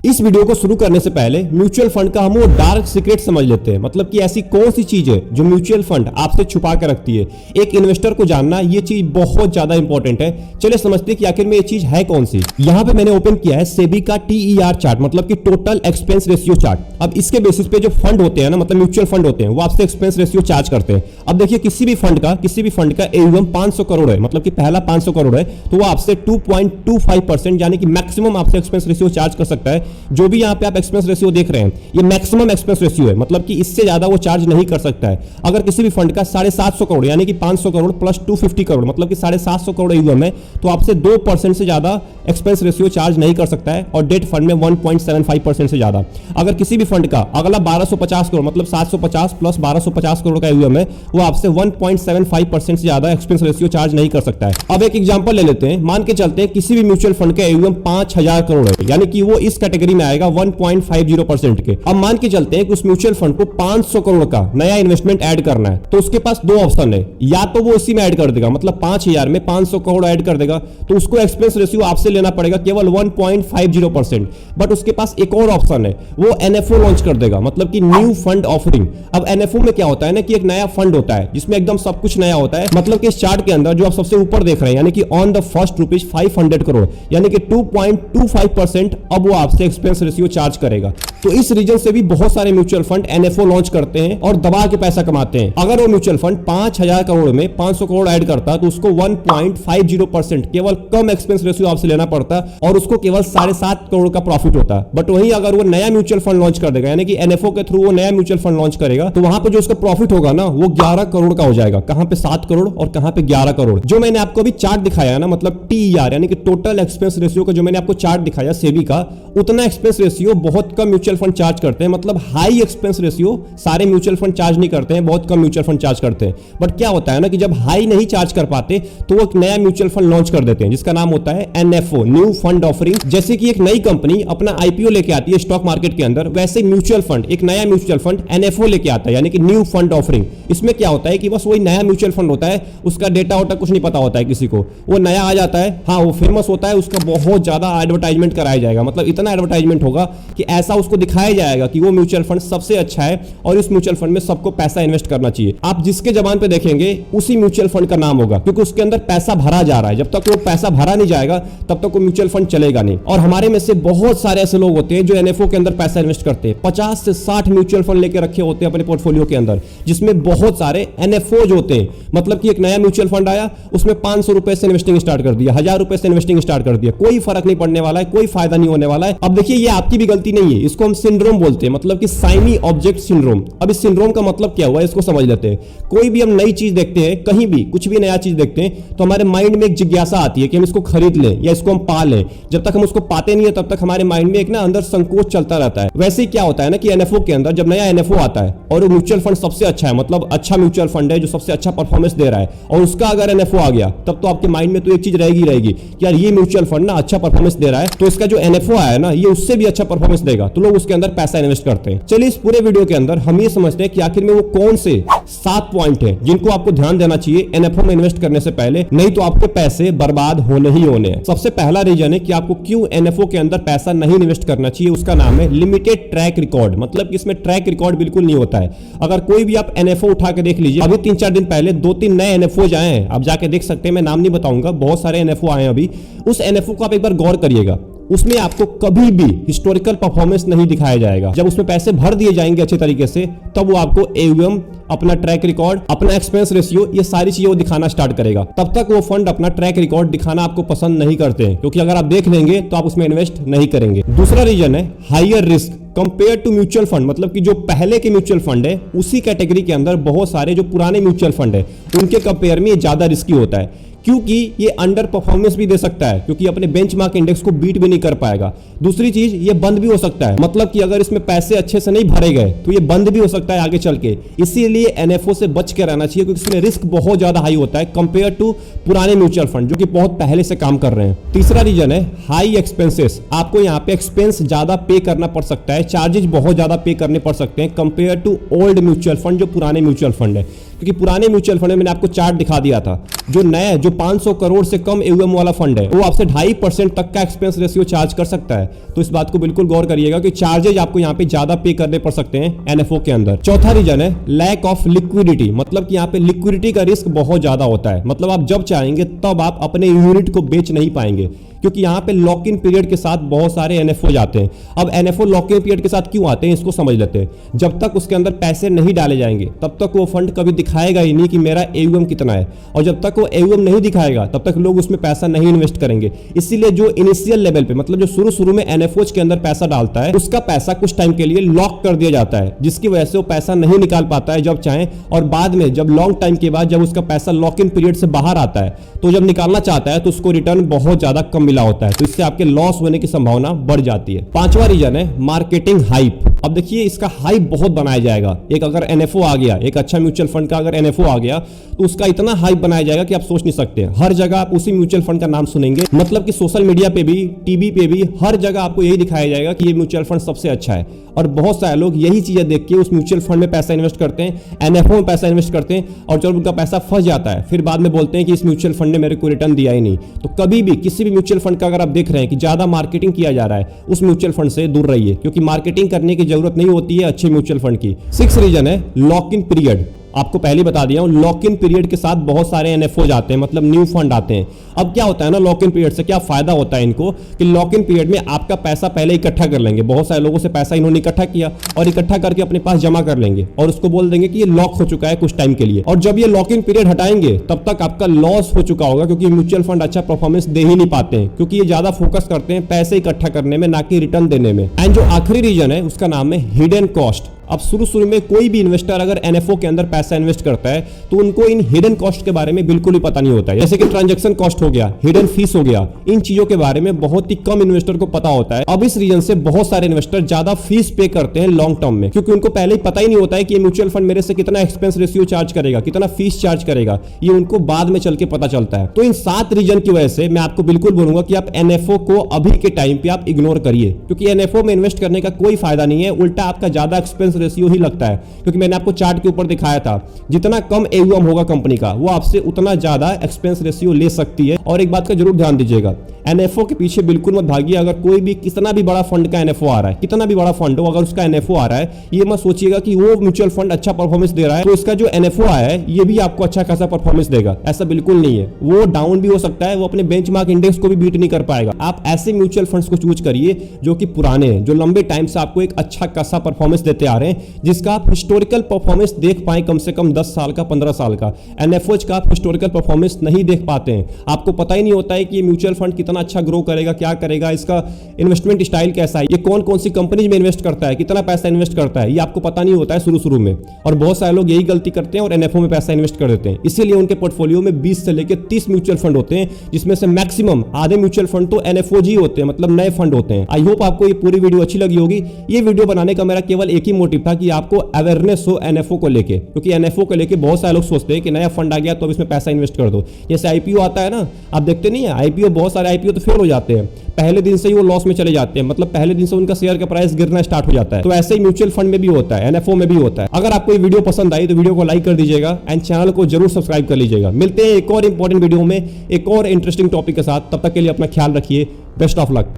इस वीडियो को शुरू करने से पहले म्यूचुअल फंड का हम वो डार्क सीक्रेट समझ लेते हैं। मतलब कि ऐसी कौन सी चीज है जो म्यूचुअल फंड आपसे छुपा कर रखती है। एक इन्वेस्टर को जानना ये चीज बहुत ज्यादा इंपॉर्टेंट है। चलिए समझते हैं कि आखिर में ये चीज है कौन सी। यहाँ पे मैंने ओपन किया है सेबी का TER चार्ट, मतलब कि टोटल एक्सपेंस रेशियो चार्ट। अब इसके बेसिस पे जो फंड होते हैं ना, मतलब म्यूचुअल फंड होते हैं, वो आपसे एक्सपेंस रेशियो चार्ज करते हैं। अब देखिए किसी भी फंड का AUM 500 करोड़ है, मतलब कि पहला 500 करोड़ है, तो वो आपसे 2.25% यानी कि मैक्सिमम आपसे एक्सपेंस रेशियो चार्ज कर सकता है। जो भी यहाँ पे आप एक्सपेंस रेशियो देख रहे हैं ये मैक्सिमम एक्सपेंस रेशियो है, मतलब कि इससे ज्यादा वो चार्ज नहीं कर सकता है। अगर किसी भी फंड का 750 करोड़ यानी कि 500 करोड़ प्लस 250 करोड़ मतलब कि 750 करोड़ AUM है, तो आपसे 2% से ज्यादा एक्सपेंस रेशियो चार्ज नहीं कर सकता है। और डेट फंड में 1.75% से ज्यादा। अगर किसी भी फंड का अगला 1250 करोड़ मतलब 750 प्लस 1250 करोड़ का AUM है, वो आपसे 1.75% से ज्यादा एक्सपेंस रेशियो चार्ज नहीं कर सकता है। अब एक एग्जांपल ले लेते हैं। मान के चलते हैं किसी भी म्यूचुअल फंड का AUM 5000 करोड़ है, यानी कि वो इस कैटेगरी में आएगा 1.50% के। अब मान के चलते हैं कि उस म्यूचुअल फंड को 500 करोड़ का नया इन्वेस्टमेंट ऐड करना है, तो उसके पास दो ऑप्शन है। या तो वो इसी में ऐड कर देगा, मतलब 5000 में 500 करोड़ ऐड कर देगा, तो उसको एक्सपेंस रेशियो आपसे लेना पड़ेगा केवल 1.50%। बट उसके पास एक और ऑप्शन है, वो NFO लॉन्च कर देगा, मतलब कि न्यू फंड ऑफरिंग। अब NFO में क्या होता है ना कि एक नया फंड होता है जिसमें एकदम सब कुछ नया होता है। मतलब कि इस चार्ट के अंदर जो आप सबसे ऊपर देख रहे हैं, यानी कि ऑन द फर्स्ट ₹500 करोड़ यानी कि 2.25% अब वो आपसे एक्सपेंस रेशियो चार्ज करेगा। तो इस रीजन से भी बहुत सारे म्यूचुअल फंड NFO लॉन्च करते हैं और दबा के पैसा कमाते हैं। अगर वो म्यूचुअल फंड 5000 करोड़ में 500 करोड़ ऐड करता तो उसको 1.50% केवल कम एक्सपेंस रेशियो आपसे लेना पड़ता और उसको केवल 7.5 करोड़ का प्रॉफिट होता। बट वहीं अगर वो नया म्यूचुअल फंड लॉन्च कर देगा, यानी कि NFO के थ्रू वो नया म्यूचुअल फंड लॉन्च करेगा, तो वहां पे जो उसका प्रॉफिट होगा ना वो 11 करोड़ का हो जाएगा। कहां पे 7 करोड़ और कहां पे 11 करोड़। जो मैंने आपको अभी चार्ट दिखाया है ना, मतलब TER यानी कि टोटल एक्सपेंस रेशियो का जो मैंने आपको चार्ट दिखाया सेबी का, उतना एक्सपेंस रेशियो बहुत कम म्यूचुअल फंड चार्ज करते हैं। मतलब हाई एक्सपेंस रेशियो सारे म्यूचुअल फंड चार्ज नहीं करते हैं, बहुत कम म्यूचुअल फंड चार्ज करते हैं। बट क्या होता है ना कि जब हाई नहीं चार्ज कर पाते तो वो एक नया म्यूचुअल फंड लॉन्च कर देते हैं जिसका नाम होता है NFO, न्यू फंड ऑफरिंग। जैसे कि एक नई कंपनी अपना IPO लेके आती है स्टॉक मार्केट के अंदर, वैसे म्यूचुअल फंड एक नया म्यूचुअल फंड NFO लेके आता है, यानी कि न्यू फंड ऑफरिंग। इसमें क्या होता है कि बस वही नया म्यूचुअल फंड होता है, उसका डेटा वोटा कुछ नहीं पता होता है किसी को। वो नया आ जाता है, हाँ वो फेमस होता है, उसका बहुत ज्यादा एडवर्टाइजमेंट कराया जाएगा। मतलब इतना एडवर्टाइजमेंट होगा कि ऐसा उसको दिखाया जाएगा कि वो म्यूचुअल फंड सबसे अच्छा है और इस म्यूचुअल फंड में सबको पैसा इन्वेस्ट करना चाहिए। आप जिसके जबान पे देखेंगे उसी म्यूचुअल फंड का नाम होगा, क्योंकि उसके अंदर पैसा भरा जा रहा है। जब तक वो पैसा भरा नहीं जाएगा तब तक वो म्यूचुअल फंड चलेगा नहीं। और हमारे में से बहुत सारे ऐसे लोग होते हैं जो NFO के अंदर पैसा इन्वेस्ट करते हैं। 50 से 60 म्यूचुअल फंड लेके रखे होते हैं अपने पोर्टफोलियो के अंदर, जिसमें बहुत सारे NFOs होते हैं। मतलब कि एक नया म्यूचुअल फंड आया, उसमें 500 रुपए से इन्वेस्टिंग स्टार्ट कर दिया, 1000 रुपए से इन्वेस्टिंग स्टार्ट कर दिया, कोई फर्क नहीं पड़ने वाला है, कोई फायदा नहीं होने वाला है। अब देखिए ये आपकी भी गलती नहीं है, इसको हम सिंड्रोम बोलते हैं, मतलब कि शाइनी ऑब्जेक्ट सिंड्रोम। अब इस सिंड्रोम का मतलब क्या हुआ इसको समझ लेते हैं। कोई भी हम नई चीज देखते हैं, कहीं भी कुछ भी नया चीज देखते हैं, तो हमारे माइंड में एक जिज्ञासा आती है कि हम इसको खरीद लें या इसको हम पा लें। जब तक हम उसको पाते नहीं है तब तक हमारे माइंड में एक ना अंदर संकोच चलता रहता है। वैसे ही क्या होता है ना कि NFO के अंदर जब नया NFO आता है और वो म्यूचुअल फंड सबसे अच्छा है, मतलब अच्छा म्यूचुअल फंड है जो सबसे अच्छा परफॉर्मेंस दे रहा है, और उसका अगर NFO आ गया तब तो आपके माइंड में तो एक चीज रहेगी कि यार ये म्यूचुअल फंड ना अच्छा परफॉर्मेंस दे रहा है, तो इसका जो NFO आया है ना ये उससे भी अच्छा परफॉर्मेंस देगा, तो लोग उसके अंदर पैसा इन्वेस्ट करते हैं। चलिए इस पूरे वीडियो के अंदर हम ये समझते हैं कि आखिर में वो कौन से 7 पॉइंट है जिनको आपको ध्यान देना चाहिए NFO में इन्वेस्ट करने से पहले, नहीं तो आपके पैसे बर्बाद होने ही होने हैं। सबसे पहला रीजन है कि आपको क्यों NFO के अंदर पैसा नहीं इन्वेस्ट करना चाहिए, उसका नाम है लिमिटेड ट्रैक रिकॉर्ड। मतलब कि इसमें ट्रैक रिकॉर्ड बिल्कुल नहीं होता है। अगर कोई भी आप NFO उठा के देख लीजिए, अभी 3-4 दिन पहले 2-3 नए NFOs आए हैं, आप जाके देख सकते हैं, मैं नाम नहीं बताऊंगा, बहुत सारे NFO आए हैं अभी। उस NFO को आप एक बार गौर करिएगा, उसमें आपको कभी भी हिस्टोरिकल परफॉर्मेंस नहीं दिखाया जाएगा। जब उसमें पैसे भर दिए जाएंगे अच्छे तरीके से, तब वो आपको AUM, अपना ट्रैक रिकॉर्ड, अपना एक्सपेंस रेशियो, ये सारी चीजें वो दिखाना स्टार्ट करेगा। तब तक वो फंड अपना ट्रैक रिकॉर्ड दिखाना आपको पसंद नहीं करते हैं, क्योंकि अगर आप देख लेंगे तो आप उसमें इन्वेस्ट नहीं करेंगे। दूसरा रीजन है higher risk compare to mutual fund. मतलब कि जो पहले के म्यूचुअल फंड है उसी कैटेगरी के अंदर बहुत सारे जो पुराने म्यूचुअल फंड है उनके कंपेयर में ये ज्यादा रिस्की होता है, क्योंकि ये अंडर परफॉर्मेंस भी दे सकता है, क्योंकि अपने बेंचमार्क इंडेक्स को बीट भी नहीं कर पाएगा। दूसरी चीज ये बंद भी हो सकता है, मतलब कि अगर इसमें पैसे अच्छे से नहीं भरे गए तो ये बंद भी हो सकता है आगे चल के। इसीलिए NFO से बच के रहना चाहिए, क्योंकि इसमें रिस्क बहुत ज्यादा हाई होता है कंपेयर टू पुराने म्यूचुअल फंड जो कि बहुत पहले से काम कर रहे हैं। तीसरा रीजन है हाई एक्सपेंसेस। आपको यहाँ पे एक्सपेंस ज्यादा पे करना पड़ सकता है, चार्जेस बहुत ज्यादा पे करने पड़ सकते हैं compare to old mutual fund, जो पुराने म्यूचुअल फंड है। क्योंकि पुराने म्यूचुअल फंड में मैंने आपको चार्ट दिखा दिया था, जो नया जो 500 करोड़ से कम एयूएम वाला फंड है वो आपसे 2.5% तक का एक्सपेंस रेशियो चार्ज कर सकता है। तो इस बात को बिल्कुल गौर करिएगा कि चार्जेज आपको यहाँ पे ज्यादा पे करने पड़ सकते हैं एनएफओ के अंदर। चौथा रीजन है लैक ऑफ लिक्विडिटी, मतलब कि यहाँ पे लिक्विडिटी का रिस्क बहुत ज्यादा होता है। मतलब आप जब चाहेंगे तब आप अपने यूनिट को बेच नहीं पाएंगे, क्योंकि यहाँ पे लॉक इन पीरियड के साथ बहुत सारे एनएफओ जाते हैं। अब एनएफओ लॉक इन पीरियड के साथ क्यों आते हैं इसको समझ लेते हैं। जब तक उसके अंदर पैसे नहीं डाले जाएंगे तब तक वो फंड कभी दिखाएगा ही नहीं कि मेरा एयूएम कितना है, और जब तक वो एयूएम नहीं दिखाएगा तब तक लोग उसमें पैसा नहीं इन्वेस्ट करेंगे। इसीलिए जो इनिशियल लेवल पे, मतलब जो शुरू में एनएफओज के अंदर पैसा डालता है, उसका पैसा कुछ टाइम के लिए लॉक कर दिया जाता है, जिसकी वजह से वो पैसा नहीं निकाल पाता है जब चाहे, और बाद में जब लॉन्ग टाइम के बाद जब उसका पैसा लॉक इन पीरियड से बाहर आता है तो जब निकालना चाहता है तो उसको रिटर्न बहुत ज्यादा कम मिला होता है, तो इससे आपके लॉस होने की संभावना बढ़ जाती है। पांचवा रीजन है मार्केटिंग हाइप। अब देखिए इसका हाइप बहुत बनाया जाएगा। एक अगर एनएफओ आ गया, एक अच्छा म्यूचुअल फंड का अगर एनएफओ आ गया तो उसका इतना हाइप बनाया जाएगा कि आप सोच नहीं सकते। हर जगह आप उसी म्यूचुअल फंड का नाम सुनेंगे, मतलब कि सोशल मीडिया पे भी, टीवी पे भी, हर जगह आपको यही दिखाया जाएगा कि ये म्यूचुअल फंड सबसे अच्छा है। और बहुत सारे लोग यही चीजें देख के उस म्यूचुअल फंड में पैसा इन्वेस्ट करते हैं, एनएफओ में पैसा इन्वेस्ट करते हैं, और जब उनका पैसा फंस जाता है फिर बाद में बोलते हैं कि इस म्यूचुअल फंड ने मेरे को रिटर्न दिया ही नहीं। तो कभी भी किसी भी म्यूचुअल फंड का अगर आप देख रहे हैं कि ज्यादा मार्केटिंग किया जा रहा है, उस म्यूचुअल फंड से दूर रहिए, क्योंकि मार्केटिंग करने की जरूरत नहीं होती है अच्छे म्यूचुअल फंड की। 6 रीजन है लॉक इन पीरियड। आपको पहले बता दिया हूं, लॉक इन पीरियड के साथ बहुत सारे एनएफओ आते हैं, मतलब न्यू फंड आते हैं। अब क्या होता है ना, लॉक इन पीरियड से क्या फायदा होता है इनको, कि लॉक इन पीरियड में आपका पैसा पहले इकट्ठा कर लेंगे। बहुत सारे लोगों से पैसा इन्होंने इकट्ठा किया और इकट्ठा करके अपने पास जमा कर लेंगे और उसको बोल देंगे कि ये लॉक हो चुका है कुछ टाइम के लिए, और जब ये लॉक इन पीरियड हटाएंगे तब तक आपका लॉस हो चुका होगा, क्योंकि म्यूचुअल फंड अच्छा परफॉर्मेंस दे ही नहीं पाते हैं, क्योंकि ये ज्यादा फोकस करते हैं पैसे इकट्ठा करने में, ना कि रिटर्न देने में। एंड जो आखिरी रीजन है उसका नाम है हिडन कॉस्ट। अब शुरू में कोई भी इन्वेस्टर अगर एनएफओ के अंदर पैसा इन्वेस्ट करता है तो उनको इन हिडन कॉस्ट के बारे में बिल्कुल ही पता नहीं होता है, जैसे कि ट्रांजैक्शन कॉस्ट हो गया, हिडन फीस हो गया। इन चीजों के बारे में बहुत ही कम इन्वेस्टर को पता होता है। अब इस रीजन से बहुत सारे इन्वेस्टर ज्यादा फीस पे करते हैं लॉन्ग टर्म में, क्योंकि उनको पहले ही पता ही नहीं होता है कि ये म्यूचुअल फंड मेरे से कितना एक्सपेंस रेशियो चार्ज करेगा, कितना फीस चार्ज करेगा, ये उनको बाद में चल के पता चलता है। तो इन 7 रीजन की वजह से मैं आपको बिल्कुल बोलूंगा कि आप एनएफओ को अभी के टाइम पे आप इग्नोर करिए, क्योंकि एनएफओ में इन्वेस्ट करने का कोई फायदा नहीं है, उल्टा आपका ज्यादा एक्सपेंस रेशियो ही लगता है। क्योंकि मैंने आपको चार्ट के ऊपर दिखाया था, जितना कम एयूएम होगा कंपनी का वो आपसे उतना ज्यादा एक्सपेंस रेशियो ले सकती है। और एक बात का जरूर ध्यान दीजिएगा, एनएफओ के पीछे बिल्कुल मत भागिए। अगर कोई भी कितना भी बड़ा फंड का एनएफओ आ रहा है, कितना भी बड़ा फंड हो, अगर उसका एनएफओ आ रहा है, ये मत सोचिएगा कि वो म्यूचुअल फंड अच्छा परफॉर्मेंस दे रहा है तो इसका जो एनएफओ आया है ये भी आपको अच्छा खासा परफॉर्मेंस देगा। ऐसा बिल्कुल नहीं है, वो डाउन भी हो सकता है, वो अपने बेंचमार्क इंडेक्स को भी बीट नहीं कर पाएगा। आप ऐसे म्यूचुअल फंड्स को चूज करिए जो कि पुराने हैं, जो लंबे टाइम से आपको एक अच्छा खासा परफॉर्मेंस देते आ रहे हैं, जिसका आप हिस्टोरिकल परफॉर्मेंस देख पाए कम से कम 10 साल का, 15 साल का। एनएफओज का आप हिस्टोरिकल परफॉर्मेंस नहीं देख पाते हैं, आपको पता ही नहीं होता है कि ये म्यूचुअल फंड कितना अच्छा ग्रो करेगा, क्या करेगा, इसका इन्वेस्टमेंट स्टाइल कैसा है, ये कौन कौन सी कंपनीज में इन्वेस्ट करता है, कितना पैसा इन्वेस्ट करता है, ये आपको पता नहीं होता है शुरू में। और बहुत सारे लोग यही गलती करते हैं और एनएफओ में पैसा इन्वेस्ट कर देते हैं। इसीलिए उनके पोर्टफोलियो में 20 से लेकर 30 म्यूचुअल फंड होते हैं, जिसमें से मैक्सिमम आधे म्यूचुअल फंड तो एनएफओ ही होते हैं, मतलब नए फंड होते हैं। आई होप आपको ये पूरी वीडियो अच्छी लगी होगी। ये वीडियो बनाने का मेरा केवल एक ही मोटिव था कि आपको अवेयरनेस हो एनएफओ को लेके, क्योंकि एनएफओ को लेके बहुत सारे लोग सोचते हैं कि नया फंड आ गया तो अब इसमें पैसा इन्वेस्ट कर दो। जैसे आईपीओ आता है ना, आप देखते नहीं है आईपीओ, बहुत सारे आईपीओ तो फेल हो जाते हैं, पहले दिन से ही वो लॉस में चले जाते हैं, मतलब पहले दिन से उनका शेयर का प्राइस गिरना स्टार्ट हो जाता है। तो ऐसे ही म्यूचुअल फंड में भी होता है, एनएफओ में भी होता है। अगर आपको ये वीडियो पसंद आई तो वीडियो को लाइक कर दीजिएगा एंड चैनल को जरूर सब्सक्राइब कर लीजिएगा। मिलते हैं एक और इंपॉर्टेंट वीडियो में एक और इंटरेस्टिंग टॉपिक के साथ, तब तक के लिए अपना ख्याल रखिए। Best of luck.